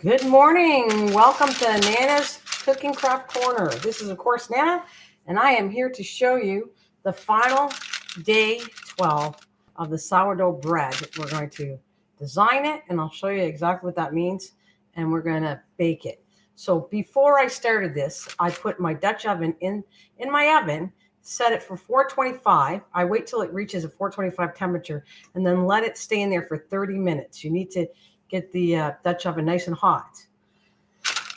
Good morning. Welcome to Nana's Cooking Craft Corner. This is, of course, Nana, and I am here to show you the final day 12 of the sourdough bread. We're going to design it, and I'll show you exactly what that means, and we're going to bake it. So before I started this, I put my Dutch oven in my oven, set it for 425. I wait till it reaches a 425 temperature, and then let it stay in there for 30 minutes. You need to get the Dutch oven nice and hot.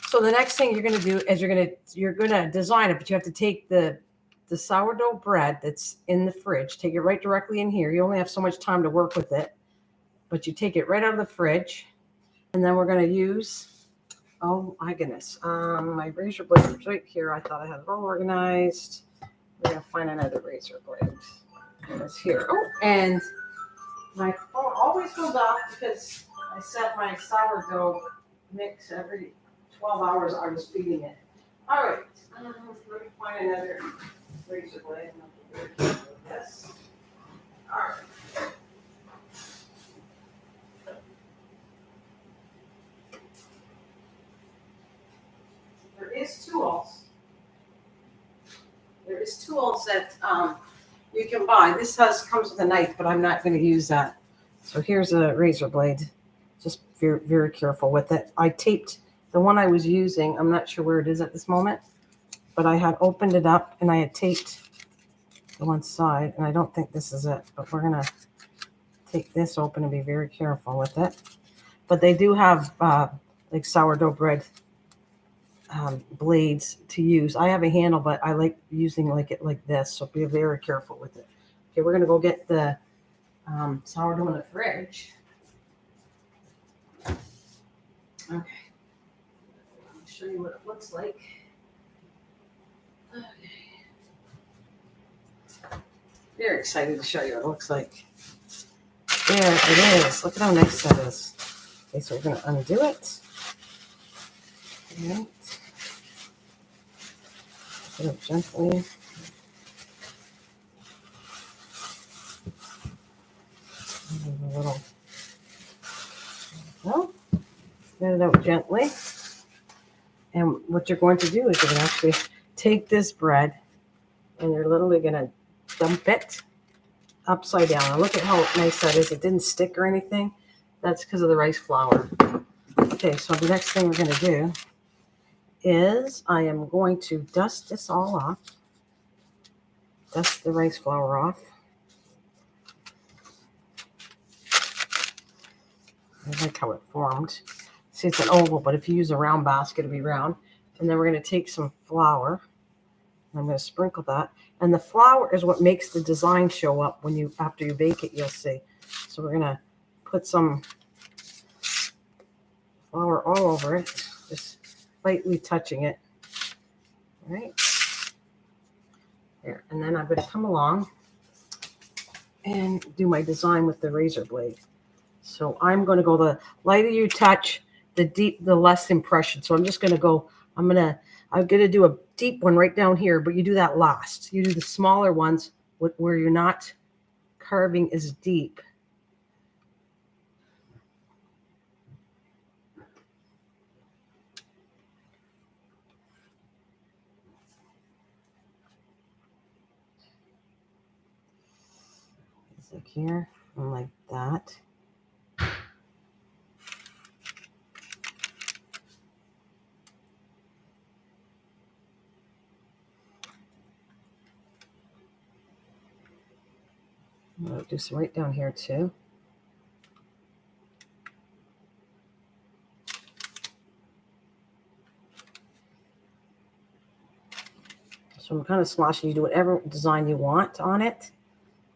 So the next thing you're going to do is you're going to design it, but you have to take the sourdough bread that's in the fridge, take it right directly in here. You only have so much time to work with it, but you take it right out of the fridge, and then we're going to use, oh my goodness, my razor blade is right here. I thought I had it all organized. We're going to find another razor blade. It's here. Oh, and my phone always goes off because I set my sourdough mix every 12 hours. I was feeding it. All right. Let me find another razor blade. Yes. All right. There is tools. There is tools that you can buy. This comes with a knife, but I'm not going to use that. So here's a razor blade. Just very, very careful with it. I taped the one I was using. I'm not sure where it is at this moment, but I had opened it up and I had taped the one side, and I don't think this is it, but we're going to take this open and be very careful with it. But they do have like sourdough bread blades to use. I have a handle, but I like using it like this, so be very careful with it. Okay, we're going to go get the sourdough in the fridge. Okay, I'll show you what it looks like. Okay. Very excited to show you what it looks like. There it is. Look at how nice that is. Okay, so we're going to undo it. Right. Put it gently. A little. Well, get it out gently. And what you're going to do is you're going to actually take this bread and you're literally going to dump it upside down. And look at how nice that is. It didn't stick or anything. That's because of the rice flour. Okay, so the next thing we're going to do is I am going to dust this all off. Dust the rice flour off. I like how it formed. See, it's an oval, but if you use a round basket, it'll be round. And then we're going to take some flour. I'm going to sprinkle that. And the flour is what makes the design show up after you bake it, you'll see. So we're going to put some flour all over it, just lightly touching it. All right. There. And then I'm going to come along and do my design with the razor blade. So I'm going to go, the lighter you touch, the less impression. So I'm just going to go, I'm going to do a deep one right down here, but you do that last. You do the smaller ones where you're not carving as deep. It's like here, and like that. I'm going to do some right down here too. So I'm kind of sloshing. You do whatever design you want on it.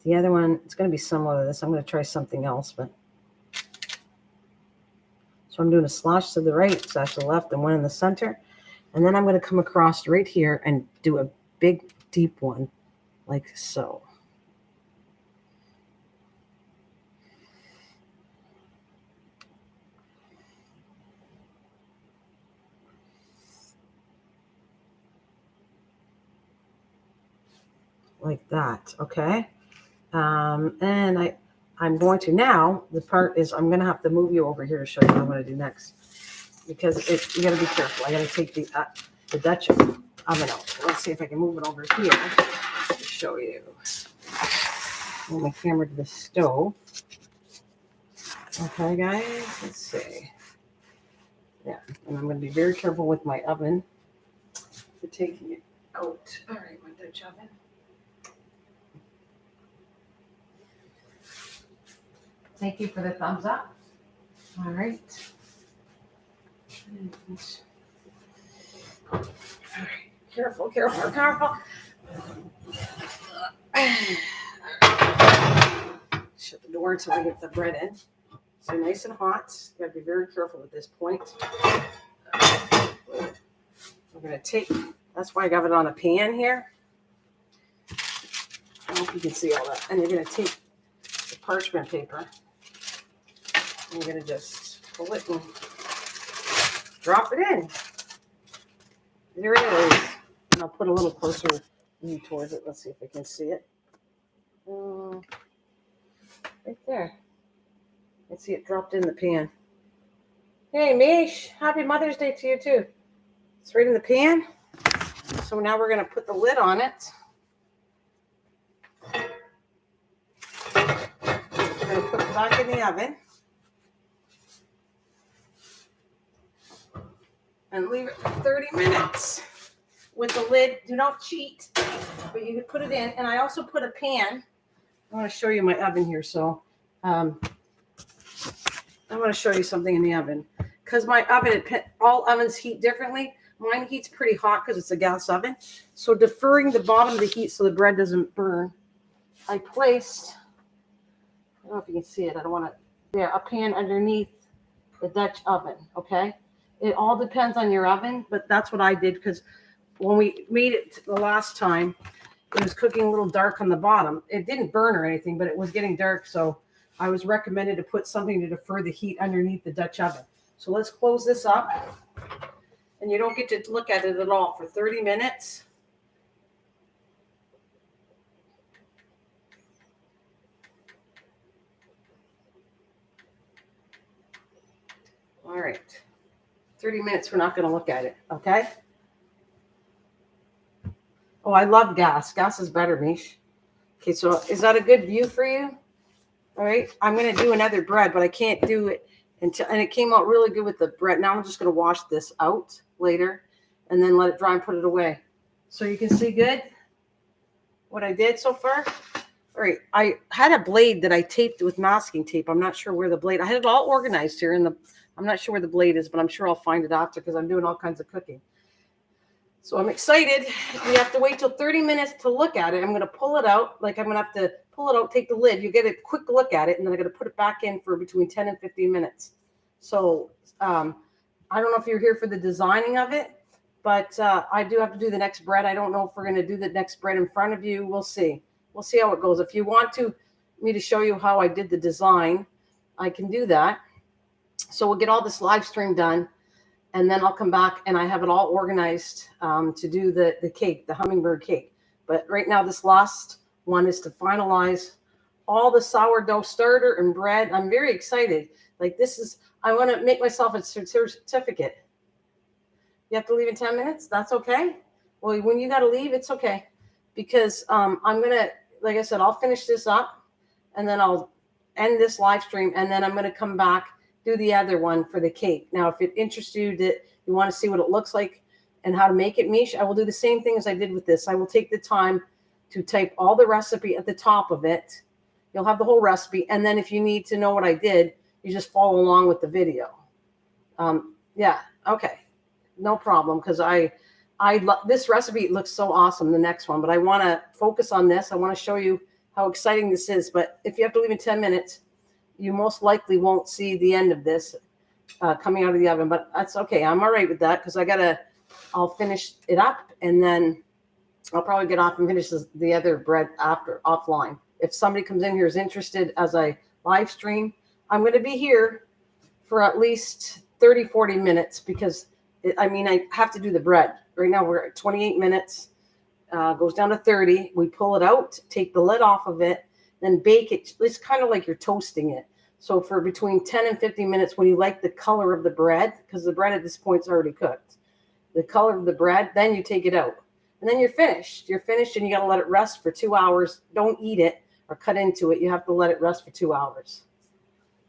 The other one, it's going to be similar to this. I'm going to try something else, but so I'm doing a slosh to the right, slash to the left, and one in the center. And then I'm going to come across right here and do a big, deep one, like so. Like that, okay? And I'm going to now, the part is I'm going to have to move you over here to show you what I'm going to do next. because you got to be careful. I got to take the Dutch oven out. Let's see if I can move it over here to show you. Move my camera to the stove. Okay, guys, let's see. Yeah, and I'm going to be very careful with my oven for taking it out. All right, my Dutch oven. Thank you for the thumbs up. All right. All right. Careful, careful, careful. Shut the door until I get the bread in. So nice and hot. You gotta be very careful at this point. We're gonna take, that's why I got it on a pan here. I hope you can see all that. And you're gonna take the parchment paper. And you're gonna just pull it and drop it in. There it is. And I'll put a little closer view towards it. Let's see if I can see it. Right there. I see it dropped in the pan. Hey, Mish, happy Mother's Day to you too. It's right in the pan. So now we're going to put the lid on it. We're going to put it back in the oven. And leave it for 30 minutes with the lid. Do not cheat, but you can put it in. And I also put a pan. I want to show you my oven here. So I want to show you something in the oven. Because my oven, all ovens heat differently. Mine heats pretty hot because it's a gas oven. So deferring the bottom of the heat so the bread doesn't burn, I placed, I don't know if you can see it. I don't want to, there, a pan underneath the Dutch oven, okay? It all depends on your oven, but that's what I did because when we made it the last time, it was cooking a little dark on the bottom. It didn't burn or anything, but it was getting dark. So I was recommended to put something to defer the heat underneath the Dutch oven. So let's close this up. And you don't get to look at it at all for 30 minutes. All right. 30 minutes, we're not going to look at it, okay? Oh, I love gas. Gas is better, Mish. Okay, so is that a good view for you? All right. I'm going to do another bread, but I can't do it until, and it came out really good with the bread. Now I'm just going to wash this out later and then let it dry and put it away. So you can see good what I did so far. All right. I had a blade that I taped with masking tape. I'm not sure where the blade, I had it all organized here in the, I'm not sure where the blade is, but I'm sure I'll find it after because I'm doing all kinds of cooking. So I'm excited. We have to wait till 30 minutes to look at it. I'm going to pull it out. Like I'm going to have to pull it out, take the lid. You get a quick look at it, and then I'm going to put it back in for between 10 and 15 minutes. So I don't know if you're here for the designing of it, but I do have to do the next bread. I don't know if we're going to do the next bread in front of you. We'll see. We'll see how it goes. If you want me to show you how I did the design, I can do that. So we'll get all this live stream done. And then I'll come back and I have it all organized to do the cake, the hummingbird cake. But right now, this last one is to finalize all the sourdough starter and bread. I'm very excited. Like this is, I want to make myself a certificate. You have to leave in 10 minutes? That's okay. Well, when you got to leave, it's okay. Because I'm going to, like I said, I'll finish this up and then I'll end this live stream. And then I'm going to come back, do the other one for the cake. Now, if it interests you that you want to see what it looks like and how to make it, Mish, I will do the same thing as I did with this. I will take the time to type all the recipe at the top of it. You'll have the whole recipe. And then if you need to know what I did, you just follow along with the video. Yeah, okay. No problem. Because this recipe looks so awesome, the next one. But I want to focus on this. I want to show you how exciting this is. But if you have to leave in 10 minutes, you most likely won't see the end of this coming out of the oven, but that's okay. I'm all right with that because I'll finish it up and then I'll probably get off and finish the other bread offline. If somebody comes in here is interested as I live stream, I'm going to be here for at least 30, 40 minutes because I have to do the bread. Right now we're at 28 minutes, goes down to 30. We pull it out, take the lid off of it, then bake it. It's kind of like you're toasting it. So for between 10 and 15 minutes, when you like the color of the bread, because the bread at this point is already cooked, the color of the bread, then you take it out. And then you're finished. You're finished and you got to let it rest for 2 hours. Don't eat it or cut into it. You have to let it rest for 2 hours.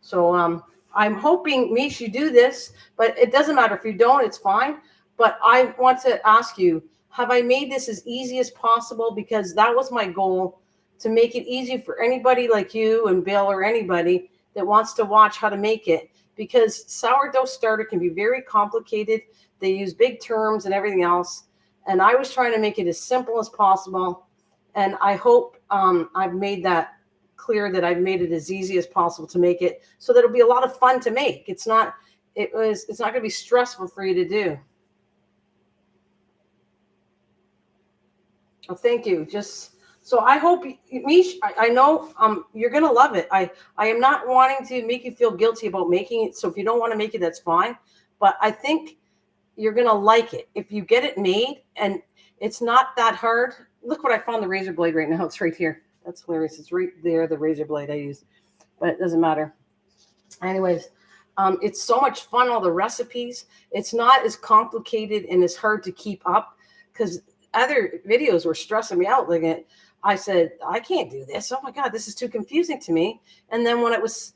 So I'm hoping, Mish, you do this, but it doesn't matter. If you don't, it's fine. But I want to ask you, have I made this as easy as possible? Because that was my goal, to make it easy for anybody like you and Bill or anybody that wants to watch how to make it. Because sourdough starter can be very complicated. They use big terms and everything else. And I was trying to make it as simple as possible. And I hope I've made that clear, that I've made it as easy as possible to make it, so that it'll be a lot of fun to make. It's not going to be stressful for you to do. Oh, thank you. Just so I hope, Mish, I know you're going to love it. I am not wanting to make you feel guilty about making it. So if you don't want to make it, that's fine. But I think you're going to like it. If you get it made, and it's not that hard. Look what I found, the razor blade right now. It's right here. That's hilarious. It's right there, the razor blade I used. But it doesn't matter. Anyways, it's so much fun, all the recipes. It's not as complicated and as hard to keep up, because other videos were stressing me out. Like I said, I can't do this. Oh my God, this is too confusing to me. And then when it was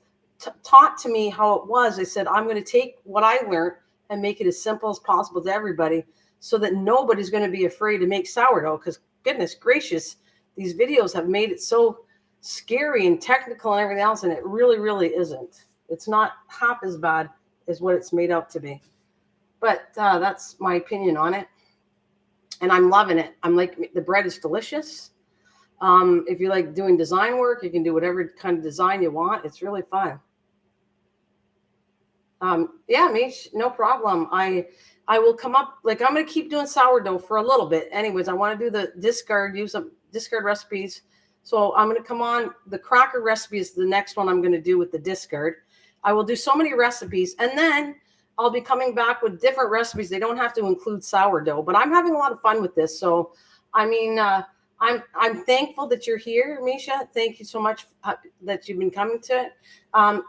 taught to me how it was, I said, I'm going to take what I learned and make it as simple as possible to everybody, so that nobody's going to be afraid to make sourdough. Because goodness gracious, these videos have made it so scary and technical and everything else, and it really, really isn't. It's not half as bad as what it's made out to be. But that's my opinion on it. And I'm loving it. I'm like, the bread is delicious. If you like doing design work, you can do whatever kind of design you want. It's really fun. Yeah, Mish, no problem. I will come up, like, I'm going to keep doing sourdough for a little bit. Anyways, I want to do the use some discard recipes. So I'm going to come on. The cracker recipe is the next one I'm going to do with the discard. I will do so many recipes, and then I'll be coming back with different recipes. They don't have to include sourdough, but I'm having a lot of fun with this. So, I mean, I'm thankful that you're here, Misha. Thank you so much that you've been coming to it. I'm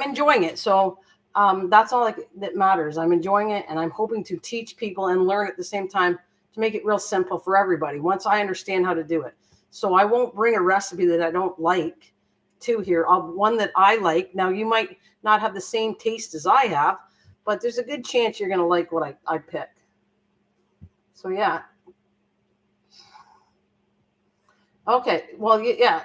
enjoying it. So that's all that matters. I'm enjoying it, and I'm hoping to teach people and learn at the same time, to make it real simple for everybody once I understand how to do it. So I won't bring a recipe that I don't like to here. One that I like. Now, you might not have the same taste as I have, but there's a good chance you're going to like what I pick. So, yeah. Okay. Well, yeah,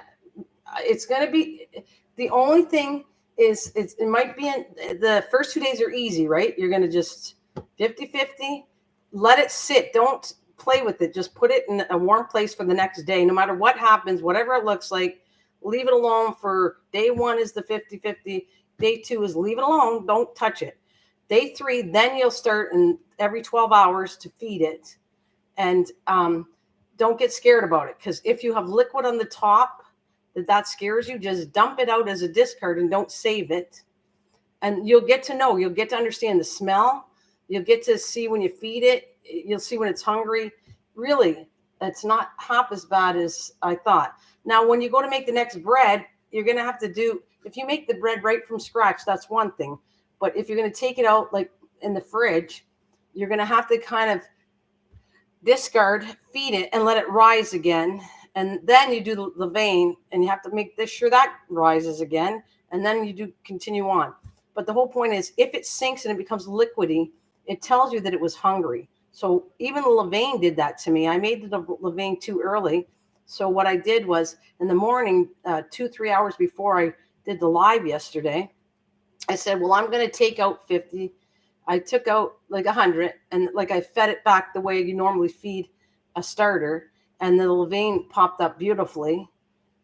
it's going to be, the only thing is it might be the first 2 days are easy, right? You're going to just 50-50, let it sit. Don't play with it. Just put it in a warm place for the next day. No matter what happens, whatever it looks like, leave it alone for day 1 is the 50-50. Day 2 is leave it alone. Don't touch it. Day 3, then you'll start every 12 hours to feed it. And don't get scared about it, because if you have liquid on the top that scares you, just dump it out as a discard and don't save it. And you'll get to understand the smell. You'll get to see when you feed it. You'll see when it's hungry. Really, it's not half as bad as I thought. Now, when you go to make the next bread, you're going to have to do, if you make the bread right from scratch, that's one thing. But if you're going to take it out like in the fridge, you're going to have to kind of discard, feed it, and let it rise again. And then you do the levain, and you have to make sure that rises again. And then you do continue on. But the whole point is, if it sinks and it becomes liquidy, it tells you that it was hungry. So even the levain did that to me. I made the levain too early. So what I did was, in the morning, 2-3 hours before I did the live yesterday, I said, well, I'm going to take out 50. I took out like 100, and like I fed it back the way you normally feed a starter, and the levain popped up beautifully.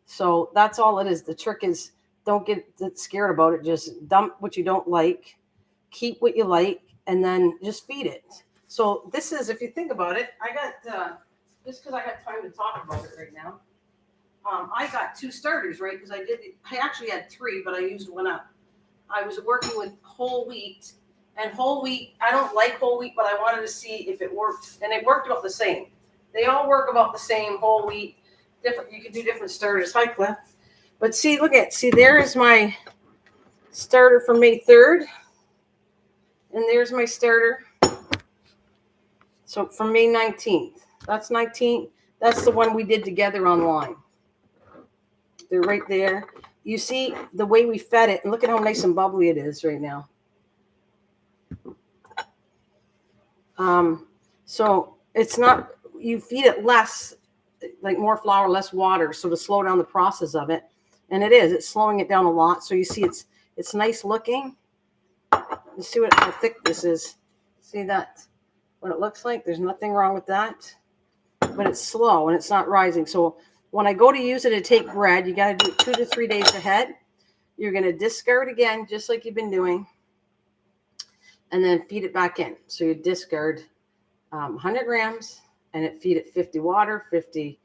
So that's all it is. The trick is, don't get scared about it. Just dump what you don't like, keep what you like, and then just feed it. So this is, if you think about it, I got, just because I got time to talk about it right now, I got 2 starters, right? Because I actually had 3, but I used one up. I was working with whole wheat. And whole wheat, I don't like whole wheat, but I wanted to see if it worked. And it worked about the same. They all work about the same, whole wheat. Different. You can do different starters. Hi, Cliff. But see, there is my starter for May 3rd. And there's my starter. So from May 19th. That's 19th. That's the one we did together online. They're right there. You see the way we fed it, and look at how nice and bubbly it is right now. So it's not, you feed it less, like more flour, less water, so to slow down the process of it. And it's slowing it down a lot. So you see it's nice looking. You see how thick this is. See that, what it looks like? There's nothing wrong with that. But it's slow and it's not rising. So when I go to use it to take bread, you got to do it 2 to 3 days ahead. You're going to discard again, just like you've been doing, and then feed it back in. So you discard 100 grams, and feed it 50 water, 50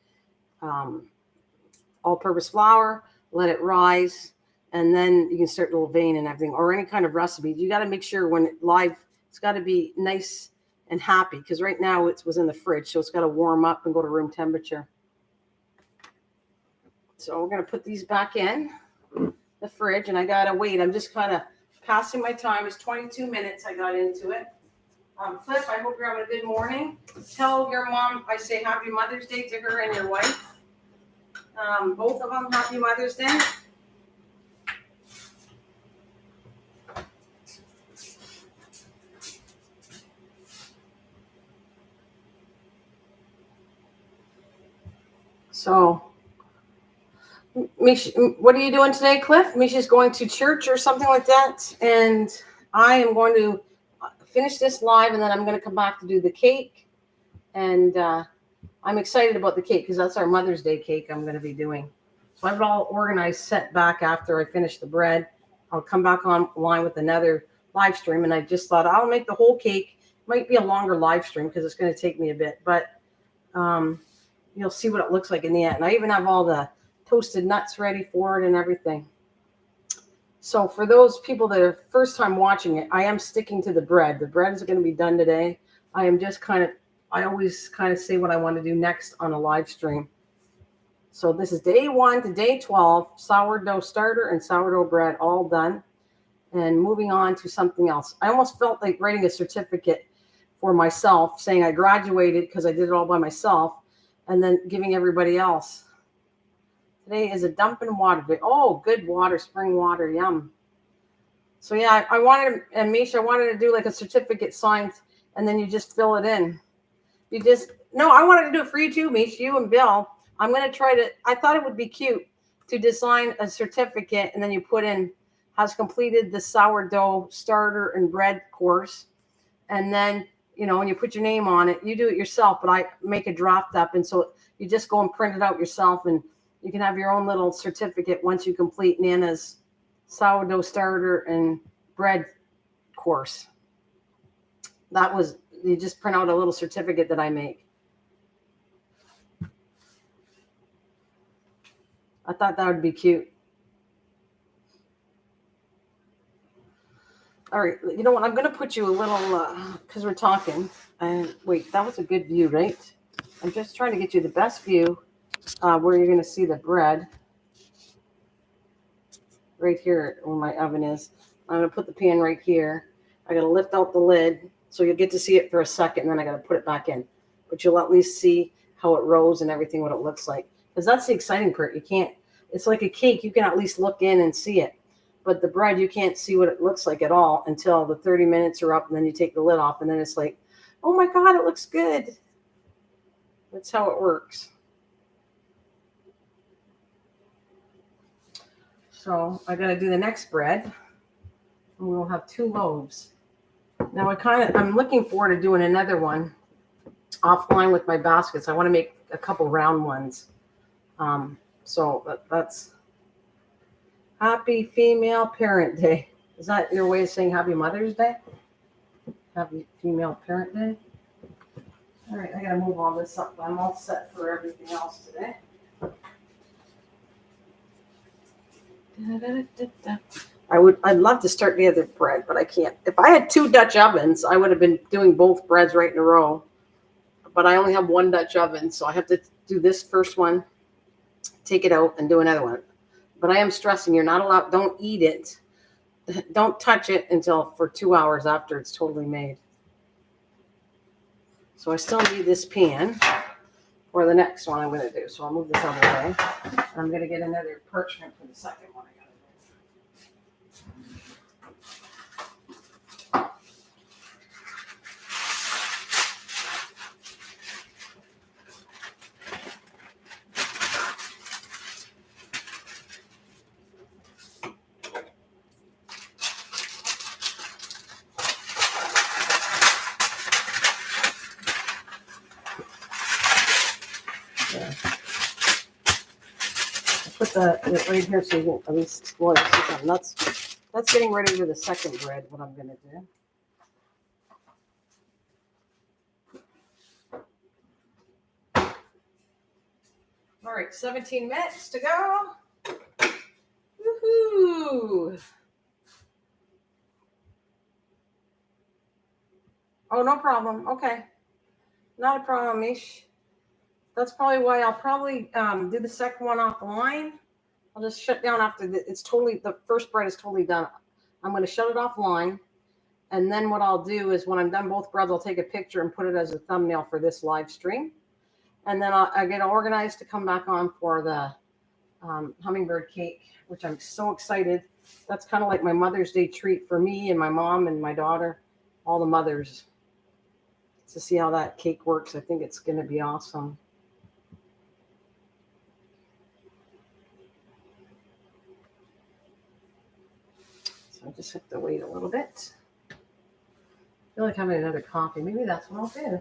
all-purpose flour, let it rise, and then you can start the levain and everything, or any kind of recipe. You got to make sure when it live, it's got to be nice and happy, because right now it was in the fridge, so it's got to warm up and go to room temperature. So we're going to put these back in the fridge, and I got to wait. I'm just kind of passing my time. It's 22 minutes I got into it. Cliff, I hope you're having a good morning. Tell your mom I say Happy Mother's Day to her and your wife. Both of them, Happy Mother's Day. So, Mish, what are you doing today, Cliff? Misha's going to church or something like that. And I am going to finish this live, and then I'm going to come back to do the cake. And I'm excited about the cake because that's our Mother's Day cake I'm going to be doing. So I have it all organized, set back after I finish the bread. I'll come back online with another live stream. And I just thought I'll make the whole cake. It might be a longer live stream because it's going to take me a bit. But you'll see what it looks like in the end. And I even have all the toasted nuts ready for it and everything. So for those people that are first time watching it, I am sticking to the bread. The bread is going to be done today. I am just I always kind of say what I want to do next on a live stream. So this is day 1 to day 12, sourdough starter and sourdough bread all done. And moving on to something else. I almost felt like writing a certificate for myself saying I graduated because I did it all by myself, and then giving everybody else. Today is a dump in water day. Oh, good water, spring water, yum. So yeah, I wanted, and Misha, I wanted to do like a certificate signed, and then you just fill it in. No, I wanted to do it for you too, Misha, you and Bill. I'm going to try to, I thought it would be cute to design a certificate, and then you put in, has completed the sourdough starter and bread course. And then, when you put your name on it, you do it yourself, but I make a draft up. And so you just go and print it out yourself, and you can have your own little certificate once you complete Nana's sourdough starter and bread course. You just print out a little certificate that I make. I thought that would be cute. All right, you know what? I'm going to put you a little, because we're talking. And wait, that was a good view, right? I'm just trying to get you the best view where you're going to see the bread. Right here where my oven is. I'm going to put the pan right here. I got to lift out the lid so you'll get to see it for a second, and then I got to put it back in. But you'll at least see how it rose and everything, what it looks like. Because that's the exciting part. It's like a cake. You can at least look in and see it. But the bread, you can't see what it looks like at all until the 30 minutes are up, and then you take the lid off, and then it's like, oh my God, it looks good. That's how it works. So I got to do the next bread, and we'll have 2 loaves. Now I'm looking forward to doing another one offline with my baskets. I want to make a couple round ones. So that's Happy Female Parent Day. Is that your way of saying Happy Mother's Day? Happy Female Parent Day. All right, I got to move all this up. I'm all set for everything else today. I'd love to start the other bread, but I can't. If I had 2 Dutch ovens, I would have been doing both breads right in a row. But I only have 1 Dutch oven, so I have to do this first one, take it out, and do another one. But I am stressing, you're not allowed, don't eat it don't touch it until for 2 hours after it's totally made. So I still need this pan for the next one I'm going to do. So I'll move this out of the way. I'm going to get another parchment for the second one I got to do. Yeah. Put the right here so you can at least explore this. That's getting ready for the second bread, what I'm going to do. All right, 17 minutes to go. Woohoo! Oh, no problem. Okay. Not a problem, Mish. That's probably why I'll probably do the second one offline. I'll just shut down after the first bread is totally done. I'm going to shut it offline. And then what I'll do is when I'm done both breads, I'll take a picture and put it as a thumbnail for this live stream. And then I get organized to come back on for the hummingbird cake, which I'm so excited. That's kind of like my Mother's Day treat for me and my mom and my daughter, all the mothers, to see how that cake works. I think it's going to be awesome. So I just have to wait a little bit. I feel like having another coffee. Maybe that's what I'll do.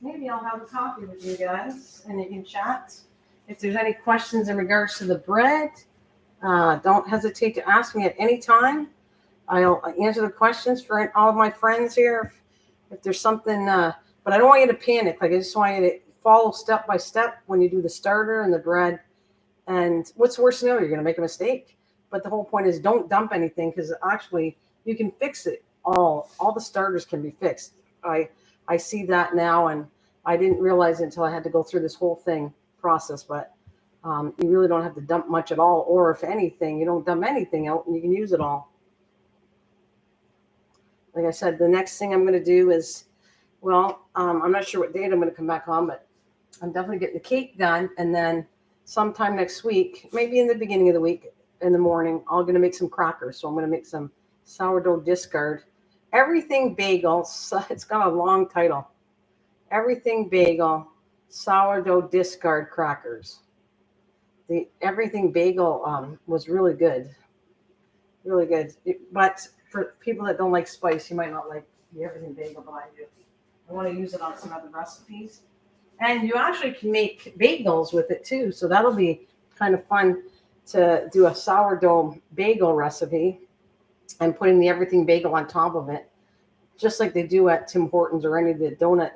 Maybe I'll have a coffee with you guys and you can chat. If there's any questions in regards to the bread, don't hesitate to ask me at any time. I'll answer the questions for all of my friends here. If there's something, but I don't want you to panic. Like I just want you to follow step by step when you do the starter and the bread. And what's the worst scenario? You're going to make a mistake. But the whole point is don't dump anything because actually you can fix it. All the starters can be fixed. I see that now, and I didn't realize it until I had to go through this whole process. But you really don't have to dump much at all. Or if anything, you don't dump anything out and you can use it all. Like I said, the next thing I'm going to do is, I'm not sure what date I'm going to come back on, but I'm definitely getting the cake done. And then sometime next week, maybe in the beginning of the week, in the morning, I'm going to make some crackers. So I'm going to make some sourdough discard. Everything bagel. It's got a long title. Everything bagel, sourdough discard crackers. The everything bagel was really good. Really good. But for people that don't like spice, you might not like the everything bagel, but I do. I want to use it on some other recipes. And you actually can make bagels with it too. So that'll be kind of fun to do a sourdough bagel recipe and putting the everything bagel on top of it, just like they do at Tim Hortons or any of the donut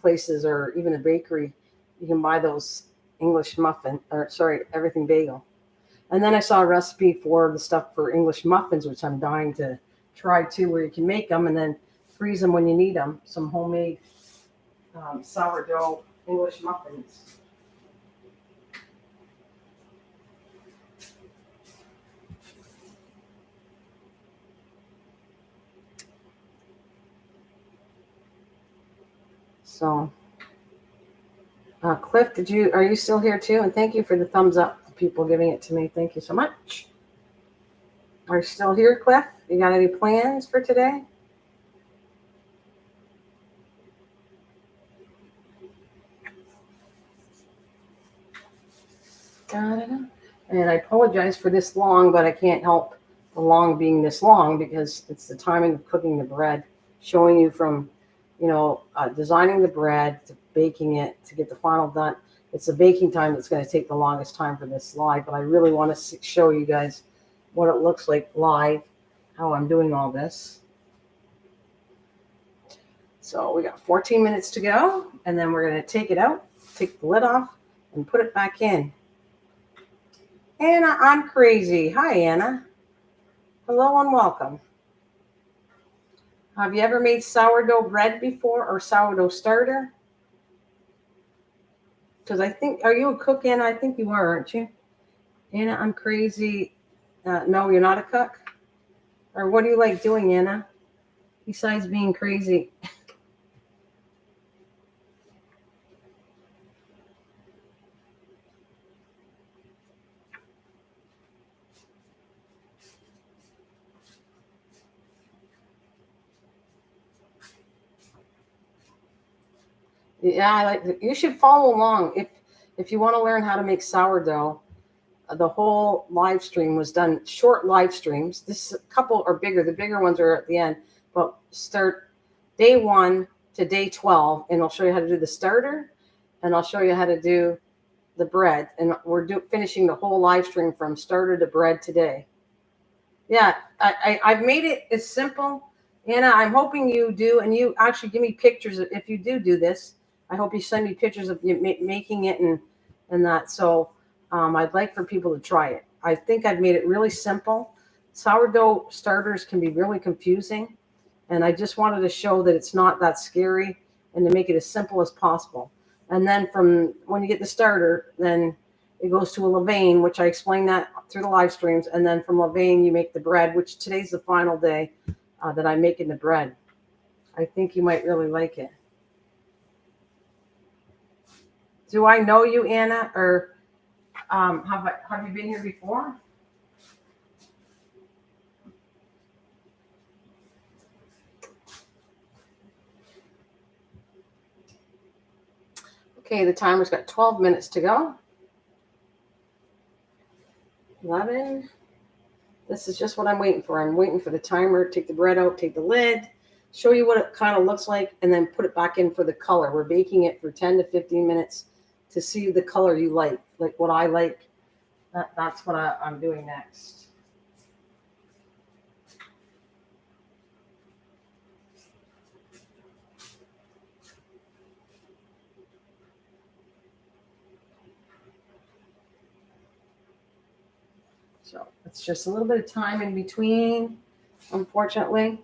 places or even a bakery. You can buy those everything bagel. And then I saw a recipe for the stuff for English muffins, which I'm dying to try too, where you can make them and then freeze them when you need them. Some homemade sourdough English muffins. So, Cliff, are you still here too? And thank you for the thumbs up, people giving it to me. Thank you so much. Are you still here, Cliff? You got any plans for today? And I apologize for this long, but I can't help the long being this long because it's the timing of cooking the bread, showing you from, designing the bread to baking it to get the final done. It's the baking time that's going to take the longest time for this live, but I really want to show you guys what it looks like live, how I'm doing all this. So we got 14 minutes to go, and then we're going to take it out, take the lid off, and put it back in. Anna, I'm crazy. Hi, Anna. Hello and welcome. Have you ever made sourdough bread before or sourdough starter? Because are you a cook, Anna? I think you are, aren't you? Anna, I'm crazy. No, you're not a cook? Or what do you like doing, Anna, besides being crazy? Yeah, I like. You should follow along if you want to learn how to make sourdough. The whole live stream was done short live streams. This couple are bigger. The bigger ones are at the end. But start day 1 to day 12, and I'll show you how to do the starter, and I'll show you how to do the bread. And we're finishing the whole live stream from starter to bread today. Yeah, I've made it as simple. Anna, I'm hoping you do, and you actually give me pictures if you do this. I hope you send me pictures of you making it and that. So I'd like for people to try it. I think I've made it really simple. Sourdough starters can be really confusing, and I just wanted to show that it's not that scary and to make it as simple as possible. And then from when you get the starter, then it goes to a levain, which I explained that through the live streams. And then from levain, you make the bread, which today's the final day that I'm making the bread. I think you might really like it. Do I know you, Anna, or have you been here before? Okay, the timer's got 12 minutes to go. 11. This is just what I'm waiting for. I'm waiting for the timer. Take the bread out, take the lid, show you what it kind of looks like, and then put it back in for the color. We're baking it for 10 to 15 minutes to see the color you like what I like. That's what I'm doing next. So it's just a little bit of time in between, unfortunately.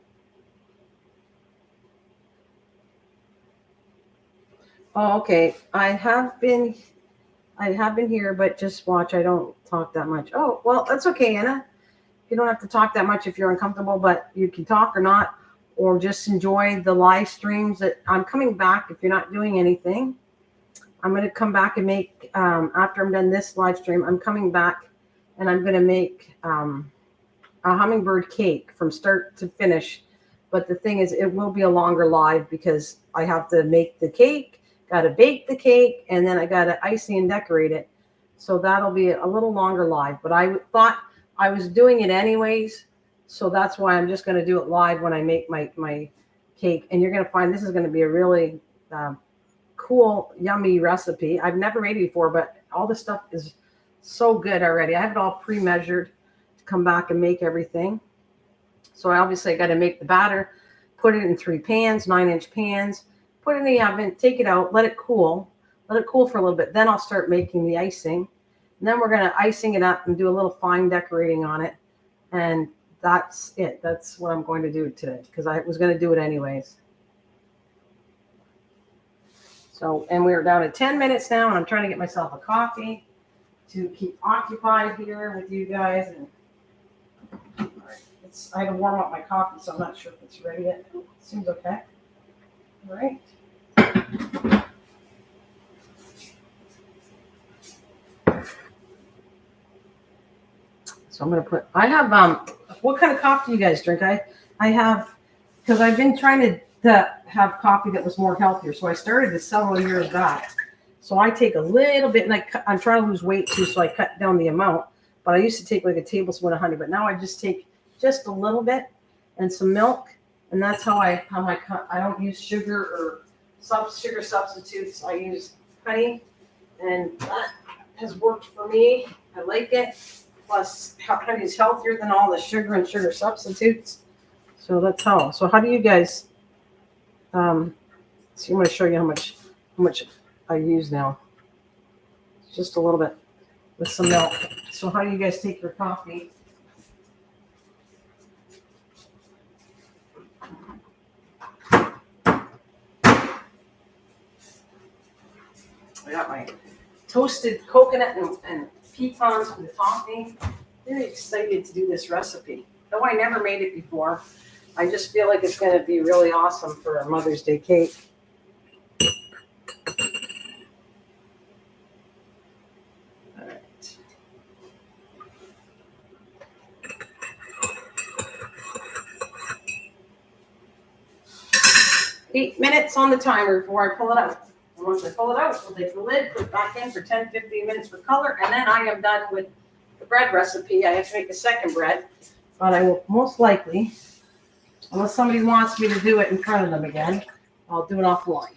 Oh, okay. I have been here, but just watch. I don't talk that much. Oh, well, that's okay, Anna. You don't have to talk that much if you're uncomfortable, but you can talk or not, or just enjoy the live streams. That I'm coming back if you're not doing anything. I'm going to come back and make after I'm done this live stream. I'm coming back, and I'm going to make a hummingbird cake from start to finish. But the thing is, it will be a longer live because I have to make the cake, got to bake the cake, and then I got to icing and decorate it. So that'll be a little longer live. But I thought I was doing it anyways. So that's why I'm just going to do it live when I make my cake. And you're going to find this is going to be a really cool, yummy recipe. I've never made it before, but all the stuff is so good already. I have it all pre-measured to come back and make everything. So I obviously got to make the batter, put it in 3 pans, 9-inch pans, put it in the oven, take it out, let it cool for a little bit. Then I'll start making the icing. And then we're going to icing it up and do a little fine decorating on it. And that's it. That's what I'm going to do today because I was going to do it anyways. So, and we're down to 10 minutes now, and I'm trying to get myself a coffee to keep occupied here with you guys. And all right, I had to warm up my coffee, so I'm not sure if it's ready yet. It seems okay. All right. So I'm going to put, I have, what kind of coffee do you guys drink? I have, because I've been trying to have coffee that was more healthier. So I started this several years back. So I take a little bit, and I'm trying to lose weight too, so I cut down the amount. But I used to take like a tablespoon of honey, but now I just take just a little bit and some milk, and that's how I don't use sugar or sugar substitutes. I use honey, and that has worked for me. I like it. Plus, honey is healthier than all the sugar and sugar substitutes. So that's how. So how do you guys? So I'm going to show you how much I use now. Just a little bit with some milk. So how do you guys take your coffee? I got my toasted coconut and pecans for the topping. Very excited to do this recipe. Though I never made it before, I just feel like it's going to be really awesome for a Mother's Day cake. All right. 8 minutes on the timer before I pull it out. And once I pull it out, we'll take the lid, put it back in for 10-15 minutes for color, and then I am done with the bread recipe. I have to make a second bread, but I will most likely, unless somebody wants me to do it in front of them again, I'll do it offline.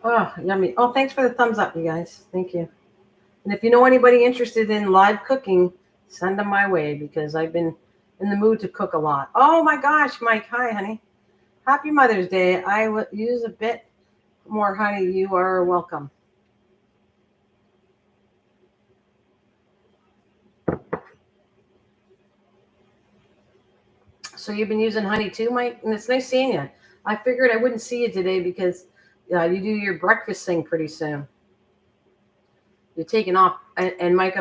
Oh, yummy. Oh, thanks for the thumbs up, you guys. Thank you. And if you know anybody interested in live cooking, send them my way because I've been in the mood to cook a lot. Oh my gosh, Mike. Hi, honey. Happy Mother's Day. I will use a bit more honey. You are welcome. So you've been using honey too, Mike? And it's nice seeing you. I figured I wouldn't see you today because you do your breakfast thing pretty soon. You're taking off. And Mike,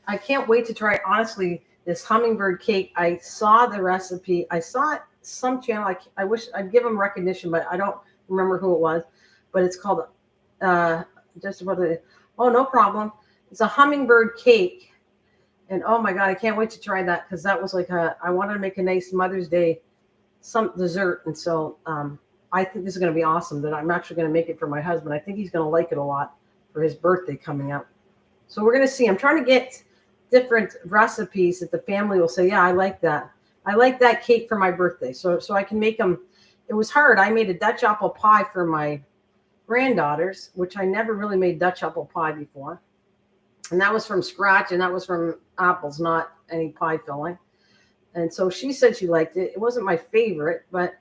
I can't wait to try, honestly, this hummingbird cake. I saw the recipe. I saw it some channel. I wish I'd give them recognition, but I don't remember who it was. But it's called just about the, oh, no problem. It's a hummingbird cake. And oh my God, I can't wait to try that because that was like I wanted to make a nice Mother's Day some dessert. And so I think this is going to be awesome that I'm actually going to make it for my husband. I think he's going to like it a lot for his birthday coming up. So we're going to see. I'm trying to get different recipes that the family will say, yeah, I like that. I like that cake for my birthday. So I can make them. It was hard. I made a Dutch apple pie for my granddaughters, which I never really made Dutch apple pie before. And that was from scratch, and that was from apples, not any pie filling. And so she said she liked it. It wasn't my favorite, but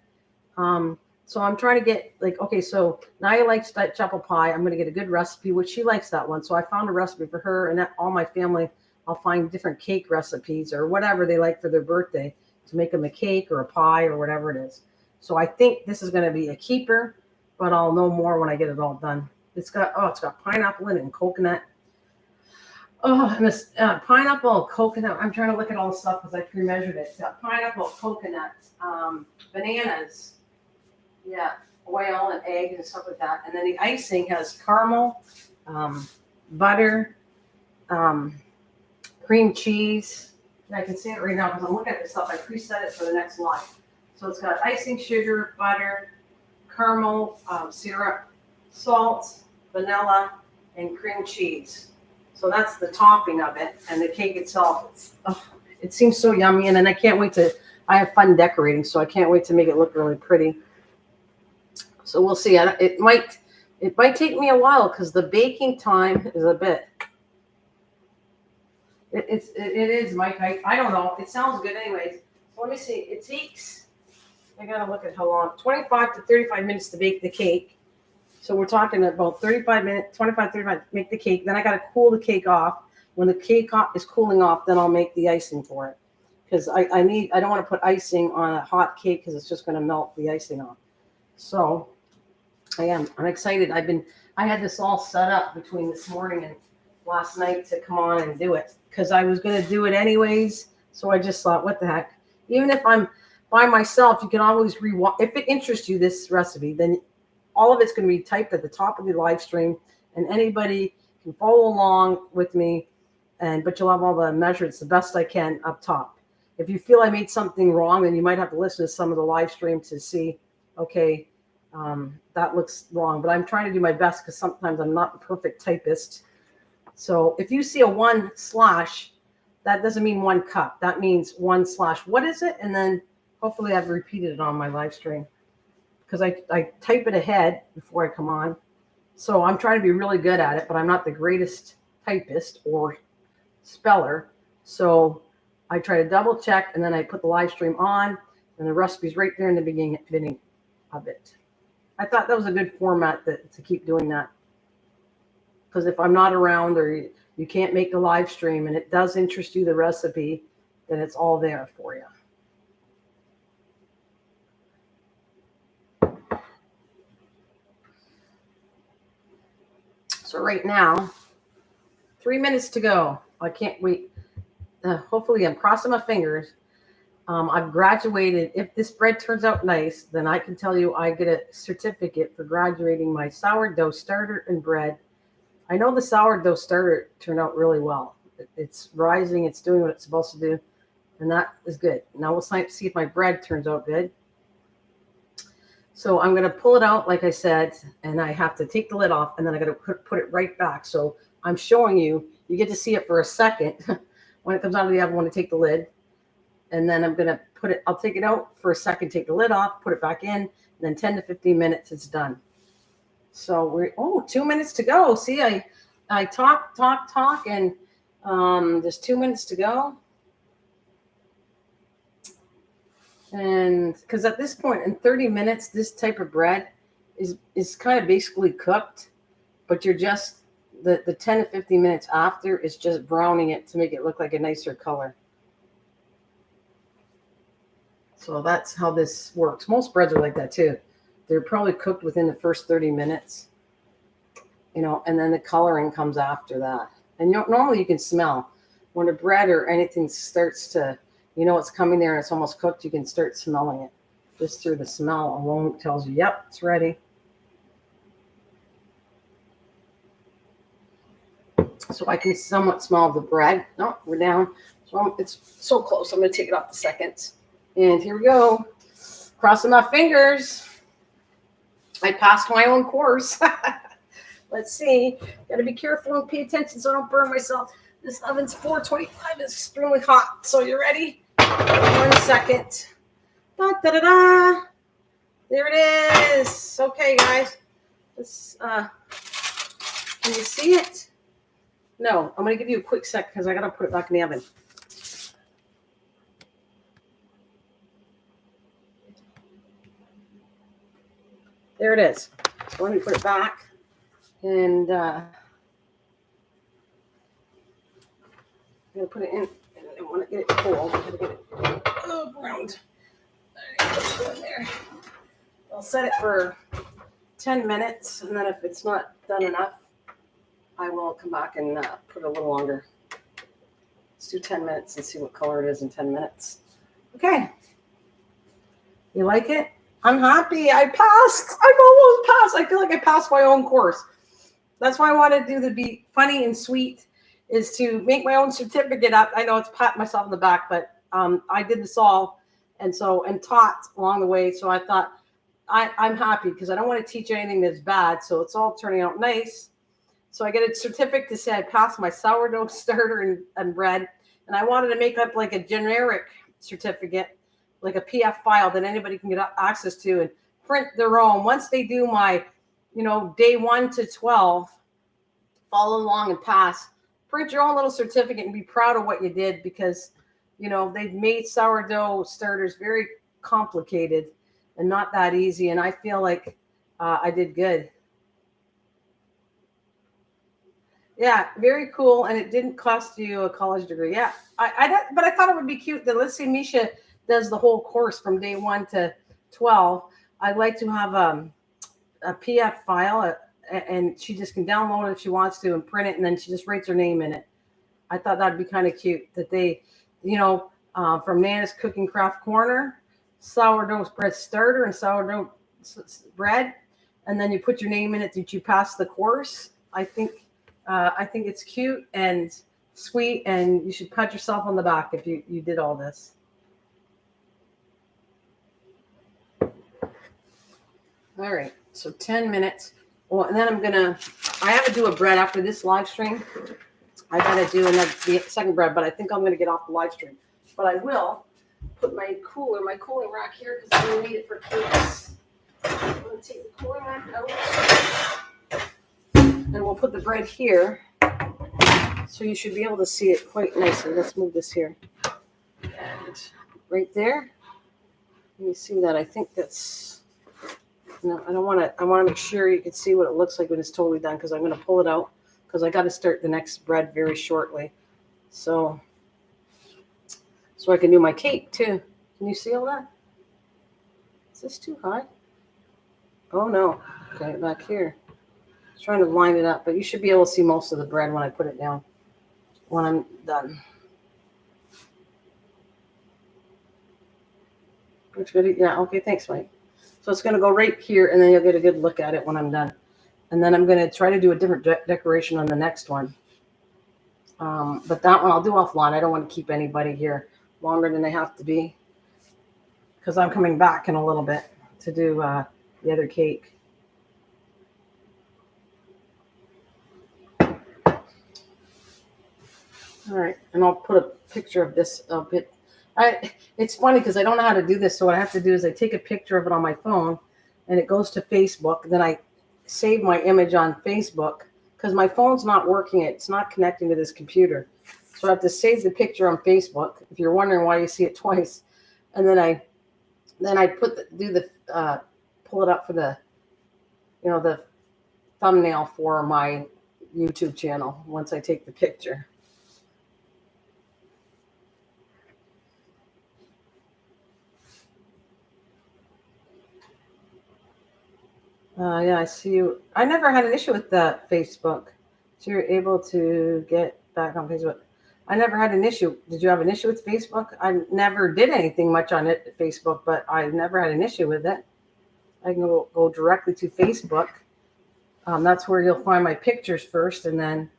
so I'm trying to get okay, so Naya likes Dutch apple pie. I'm going to get a good recipe, which she likes that one. So I found a recipe for her, and all my family, I'll find different cake recipes or whatever they like for their birthday to make them a cake or a pie or whatever it is. So I think this is going to be a keeper, but I'll know more when I get it all done. It's got pineapple in it and coconut. Oh, and this pineapple, coconut. I'm trying to look at all the stuff because I pre-measured it. It's got pineapple, coconut, bananas, yeah, oil and eggs and stuff like that. And then the icing has caramel, butter, cream cheese. And I can see it right now because I'm looking at this stuff. I preset it for the next line. So it's got icing, sugar, butter, caramel, syrup, salt, vanilla, and cream cheese. So that's the topping of it, and the cake itself, it seems so yummy. And then I can't wait I have fun decorating, so I can't wait to make it look really pretty. So we'll see. It might take me a while because the baking time is a bit. It is, Mike. I don't know. It sounds good anyways. So let me see. It takes, I gotta look at how long, 25 to 35 minutes to bake the cake. So we're talking about 35 minutes, 25, 35, make the cake. Then I got to cool the cake off. When the cake is cooling off, then I'll make the icing for it. Because I don't want to put icing on a hot cake because it's just going to melt the icing off. So I'm excited. I had this all set up between this morning and last night to come on and do it. Because I was going to do it anyways. So I just thought, what the heck? Even if I'm by myself, you can always rewatch. If it interests you, this recipe, then all of it's going to be typed at the top of the live stream, and anybody can follow along with me. But you'll have all the measurements the best I can up top. If you feel I made something wrong, then you might have to listen to some of the live stream to see, okay, that looks wrong. But I'm trying to do my best because sometimes I'm not the perfect typist. So if you see a 1/, that doesn't mean 1 cup. That means 1/ what is it? And then hopefully I've repeated it on my live stream. Because I type it ahead before I come on. So I'm trying to be really good at it, but I'm not the greatest typist or speller. So I try to double check, and then I put the live stream on, and the recipe's right there in the beginning of it. I thought that was a good format to keep doing that. Because if I'm not around or you can't make the live stream and it does interest you, the recipe, then it's all there for you. So right now, 3 minutes to go. I can't wait. Hopefully, I'm crossing my fingers. I've graduated. If this bread turns out nice, then I can tell you I get a certificate for graduating my sourdough starter and bread. I know the sourdough starter turned out really well. It's rising. It's doing what it's supposed to do. And that is good. Now we'll see if my bread turns out good. So I'm going to pull it out, like I said, and I have to take the lid off, and then I'm going to put it right back. So I'm showing you. You get to see it for a second. When it comes out of the oven, I want to take the lid, and then I'm going to put it. I'll take it out for a second, take the lid off, put it back in, and then 10 to 15 minutes, it's done. So we're 2 minutes to go. See, I talk, and there's 2 minutes to go. And because at this point in 30 minutes, this type of bread is kind of basically cooked, but you're just the 10 to 15 minutes after is just browning it to make it look like a nicer color. So that's how this works. Most breads are like that too. They're probably cooked within the first 30 minutes, and then the coloring comes after that. And normally you can smell when a bread or anything starts to, it's coming there and it's almost cooked, you can start smelling it. Just through the smell alone tells you, yep, it's ready. So I can somewhat smell the bread. No, we're down. So it's so close. I'm going to take it off the seconds. And here we go. Crossing my fingers. I passed my own course. Let's see. Got to be careful and pay attention so I don't burn myself. This oven's 425. It's extremely hot. So you ready? 1 second. Da, da, da, da. There it is. Okay, guys. This, can you see it? No, I'm going to give you a quick sec because I got to put it back in the oven. There it is. So let me put it back. And I'm going to put it in. And I want to get it cold. I'm going to get it browned. All right, let's go in there. I'll set it for 10 minutes. And then if it's not done enough, I will come back and put it a little longer. Let's do 10 minutes and see what color it is in 10 minutes. Okay. You like it? I'm happy. I passed. I've almost passed. I feel like I passed my own course. That's why I wanted to do the be funny and sweet is to make my own certificate up. I know it's pat myself in the back, but I did this all and taught along the way. So I thought I'm happy because I don't want to teach anything that's bad. So it's all turning out nice. So I get a certificate to say I passed my sourdough starter and bread. And I wanted to make up like a generic certificate, like a PDF file that anybody can get access to and print their own. Once they do my, day 1 to 12, follow along and pass, print your own little certificate and be proud of what you did because, they've made sourdough starters very complicated and not that easy. And I feel like I did good. Yeah, very cool. And it didn't cost you a college degree. Yeah, but I thought it would be cute that, let's say Misha does the whole course from day 1 to 12. I'd like to have a PDF file and she just can download it if she wants to and print it. And then she just writes her name in it. I thought that'd be kind of cute that they, from Nana's Cooking Craft Corner, sourdough bread starter and sourdough bread. And then you put your name in it that you passed the course. I think it's cute and sweet, and you should pat yourself on the back if you did all this. All right, so 10 minutes. Well, and then I have to do a bread after this live stream. I got to do the second bread, but I think I'm going to get off the live stream. But I will put my cooling rack here because I'm going to need it for cakes. I'm going to take the cooling rack out. And we'll put the bread here. So you should be able to see it quite nicely. Let's move this here. And right there. Let me see that. I think that's... No, I don't want to... I want to make sure you can see what it looks like when it's totally done because I'm going to pull it out because I got to start the next bread very shortly. So I can do my cake too. Can you see all that? Is this too high? Oh, no. Okay, back here. Trying to line it up, but you should be able to see most of the bread when I put it down, when I'm done. Looks good. Yeah, okay, thanks, Mike. So it's going to go right here, and then you'll get a good look at it when I'm done. And then I'm going to try to do a different decoration on the next one. But that one I'll do offline. I don't want to keep anybody here longer than they have to be, because I'm coming back in a little bit to do the other cake. All right, and I'll put a picture of this of it. It's funny because I don't know how to do this, so what I have to do is I take a picture of it on my phone, and it goes to Facebook. Then I save my image on Facebook because my phone's not working. It's not connecting to this computer, so I have to save the picture on Facebook. If you're wondering why you see it twice, and then I pull it up for the the thumbnail for my YouTube channel once I take the picture. Yeah, I see you. I never had an issue with the Facebook. So you're able to get back on Facebook. I never had an issue. Did you have an issue with Facebook? I never did anything much on it, Facebook, but I never had an issue with it. I can go directly to Facebook. That's where you'll find my pictures first, and then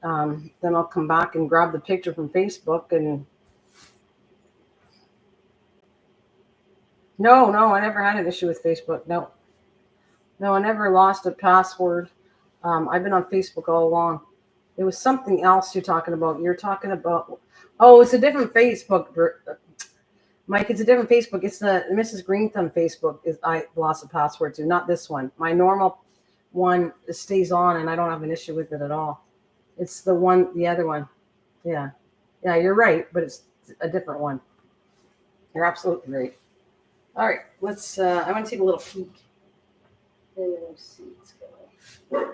I'll come back and grab the picture from Facebook. And no, I never had an issue with Facebook. No, I never lost a password. I've been on Facebook all along. It was something else you're talking about. You're talking about, oh, it's a different Facebook, Mike. It's a different Facebook. It's the Mrs. Green Thumb Facebook. I lost a password to, not this one. My normal one stays on, and I don't have an issue with it at all. It's the other one. Yeah, you're right, but it's a different one. You're absolutely right. All right, let's. I want to take a little peek. Let's see what's going on.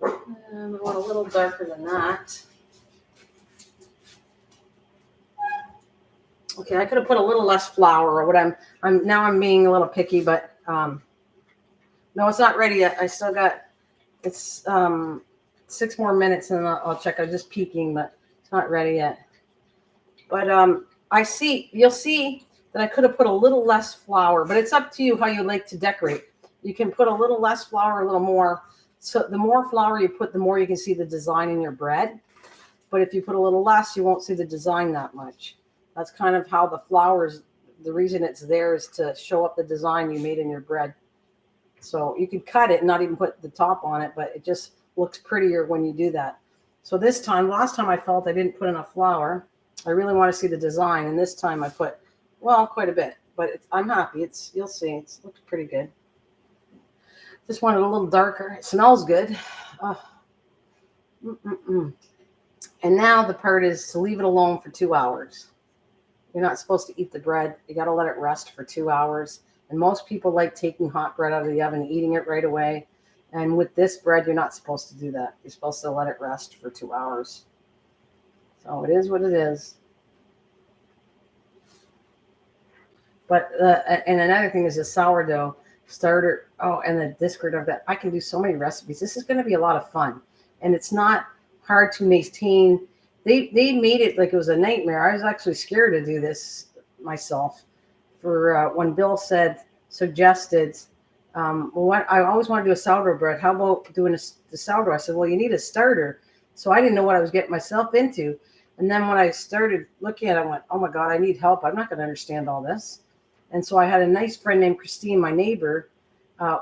I want a little darker than that. Okay, I could have put a little less flour, or what I'm being a little picky, but no, it's not ready yet. I still got it's 6 more minutes, and I'll check. I'm just peeking, but it's not ready yet. But you'll see that I could have put a little less flour, but it's up to you how you like to decorate. You can put a little less flour, a little more. So the more flour you put, the more you can see the design in your bread. But if you put a little less, you won't see the design that much. That's kind of how the flour the reason it's there is to show up the design you made in your bread. So you could cut it and not even put the top on it, but it just looks prettier when you do that. So last time I felt I didn't put enough flour. I really want to see the design, and this time I put, quite a bit. But I'm happy. You'll see. It looks pretty good. Just want it a little darker. It smells good. And now the part is to leave it alone for 2 hours. You're not supposed to eat the bread. You got to let it rest for 2 hours. And most people like taking hot bread out of the oven and eating it right away. And with this bread, you're not supposed to do that. You're supposed to let it rest for 2 hours. So it is what it is. But and another thing is the sourdough starter. Oh, and the discard of that. I can do so many recipes. This is going to be a lot of fun, and it's not hard to maintain. They made it like it was a nightmare. I was actually scared to do this myself. For when Bill suggested, what I always want to do a sourdough bread. How about doing the sourdough? I said, well, you need a starter. So I didn't know what I was getting myself into. And then when I started looking at it, I went, oh my God, I need help. I'm not going to understand all this. And so I had a nice friend named Christine, my neighbor,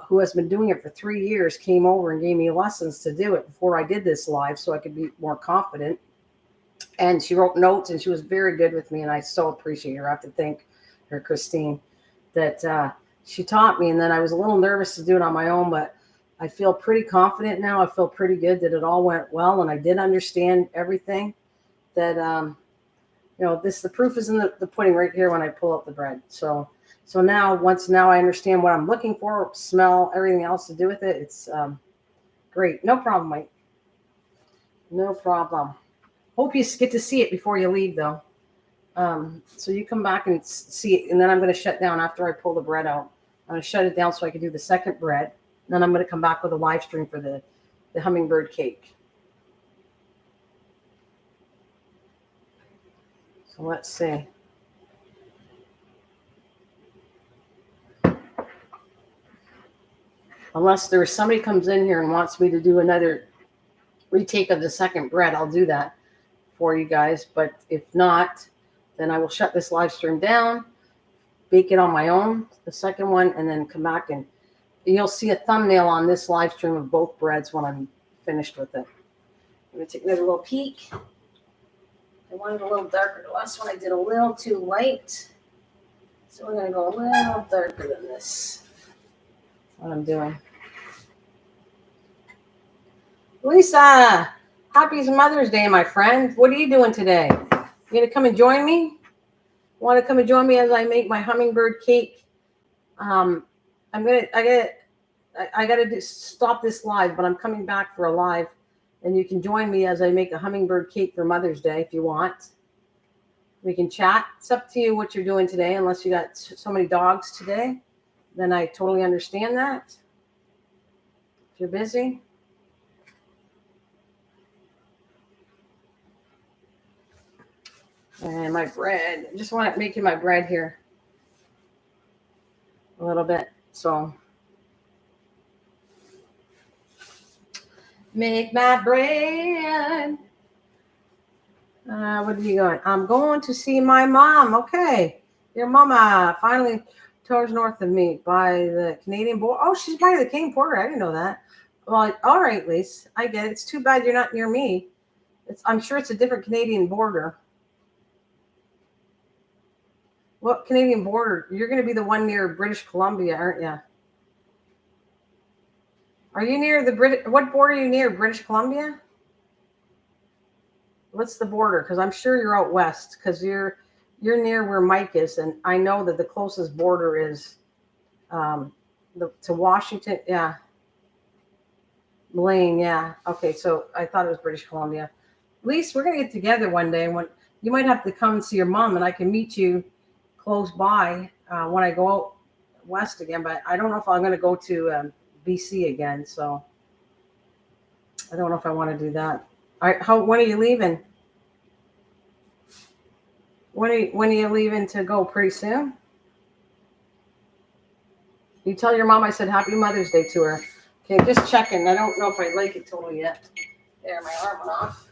who has been doing it for 3 years, came over and gave me lessons to do it before I did this live so I could be more confident. And she wrote notes, and she was very good with me, and I so appreciate her. I have to thank her, Christine, that she taught me. And then I was a little nervous to do it on my own, but I feel pretty confident now. I feel pretty good that it all went well, and I did understand everything. That the proof is in the pudding right here when I pull out the bread. So now I understand what I'm looking for, smell, everything else to do with it. It's great. No problem, Mike. No problem. Hope you get to see it before you leave, though. So you come back and see it, and then I'm going to shut down after I pull the bread out. I'm going to shut it down so I can do the second bread. Then I'm going to come back with a live stream for the the hummingbird cake. So let's see. Unless there's somebody comes in here and wants me to do another retake of the second bread, I'll do that for you guys. But if not, then I will shut this live stream down, bake it on my own, the second one, and then come back and you'll see a thumbnail on this live stream of both breads when I'm finished with it. I'm going to take another little peek. I wanted a little darker. The last one I did a little too light. So we're going to go a little darker than this. What I'm doing. Lisa, happy Mother's Day, my friend. What are you doing today? You going to come and join me? Want to come and join me as I make my hummingbird cake? I gotta stop this live, but I'm coming back for a live, and you can join me as I make a hummingbird cake for Mother's Day if you want. We can chat. It's up to you what you're doing today, unless you got so many dogs today. Then I totally understand that. If you're busy. And my bread. I just want to making my bread here a little bit. So make my bread. What are you going? I'm going to see my mom. Okay. Your mama finally towards north of me by the Canadian border. Oh, she's by the Canadian border. I didn't know that. Well, all right, Lise. I get it. It's too bad you're not near me. I'm sure it's a different Canadian border. What Canadian border? You're going to be the one near British Columbia, aren't you? Are you near the what border are you near? British Columbia? What's the border? Because I'm sure you're out west because you're near where Mike is. And I know that the closest border is to Washington. Yeah. Blaine. Yeah. Okay. So I thought it was British Columbia. At least we're going to get together one day. When you might have to come and see your mom and I can meet you close by when I go out west again. But I don't know if I'm going to go to BC again. So I don't know if I want to do that. All right, when are you leaving? When are you leaving to go? Pretty soon? You tell your mom I said Happy Mother's Day to her. Okay, just checking. I don't know if I like it totally yet. There, my arm went off.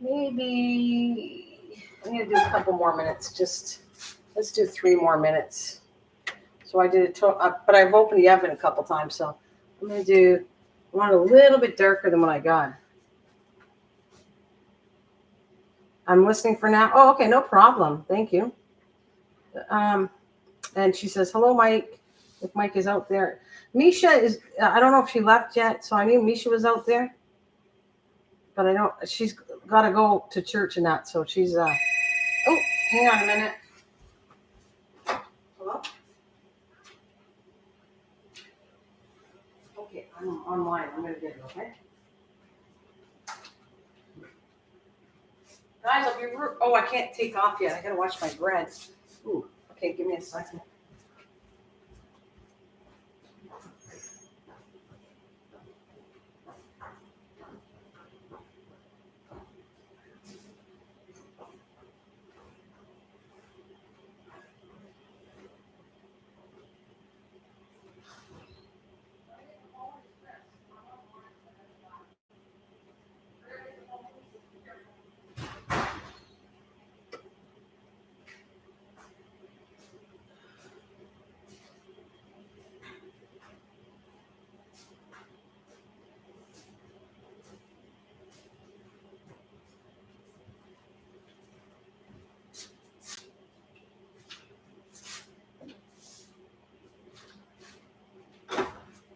Maybe I'm going to do a couple more minutes. Let's do 3 more minutes. So I did it, but I've opened the oven a couple times. So I'm going to I want it a little bit darker than what I got. I'm listening for now. Oh, okay, no problem. Thank you. And she says, hello, Mike. If Mike is out there. Misha is, I don't know if she left yet. So I knew Misha was out there. But I don't, she's got to go to church and that. So she's, oh, hang on a minute. Hello? Okay, I'm online. I'm going to get it, okay? Guys, I'll be oh, I can't take off yet. I got to watch my bread. Ooh, okay, give me a second.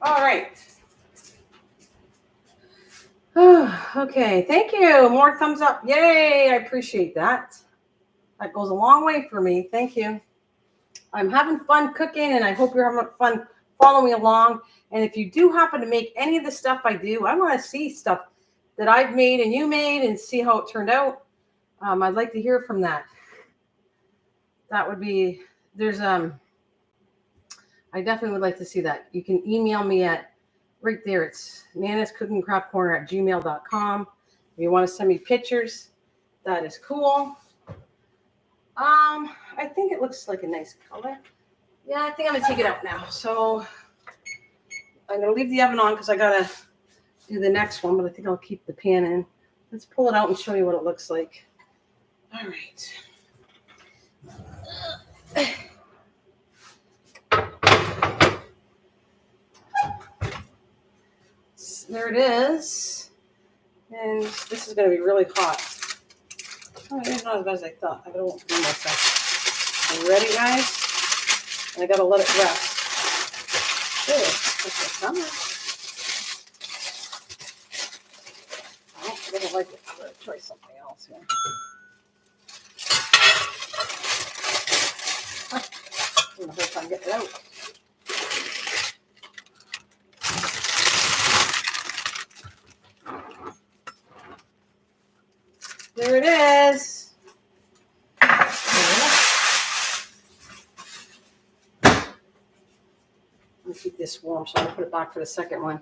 All right. Okay, thank you. More thumbs up. Yay, I appreciate that. That goes a long way for me. Thank you. I'm having fun cooking, and I hope you're having fun following along. And if you do happen to make any of the stuff I do, I want to see stuff that I've made and you made and see how it turned out. I'd like to hear from that. That would be, there's I definitely would like to see that. You can email me at right there. It's nanascookingcraftcorner@gmail.com. If you want to send me pictures, that is cool. I think it looks like a nice color. Yeah, I think I'm gonna take it out now. So I'm gonna leave the oven on because I gotta do the next one, but I think I'll keep the pan in. Let's pull it out and show you what it looks like. All right. There it is. And this is going to be really hot. Oh, it's not as bad as I thought. I won't burn myself. Are you ready, guys? And I got to let it rest. Good. That's the summer. Oh, I don't like it. I'm going to try something else here. I'm going to hard time getting it out. There it is. Let me keep this warm, so I'm going to put it back for the second one.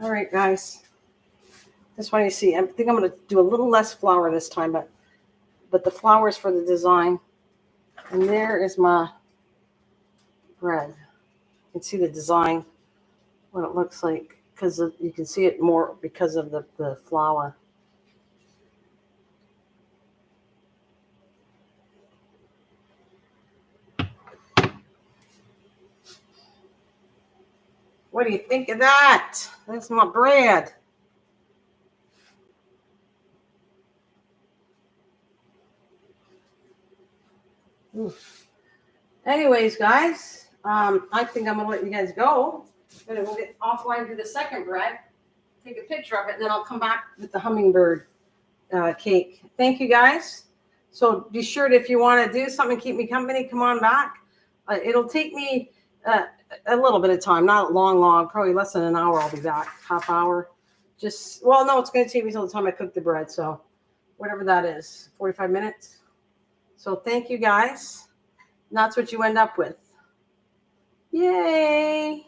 All right, guys. This one you see. I think I'm going to do a little less flour this time, but the flour is for the design. And there is my bread. You can see the design, what it looks like, because you can see it more because of the flour. What do you think of that? That's my bread. Anyways, guys, I think I'm going to let you guys go. And we'll get offline, do the second bread, take a picture of it, and then I'll come back with the hummingbird cake. Thank you, guys. So be sure to, if you want to do something, keep me company, come on back. It'll take me a little bit of time, not long, probably less than an hour. I'll be back, half hour. Well, no, it's going to take me till the time I cook the bread. So whatever that is, 45 minutes. So thank you, guys. And that's what you end up with. Yay.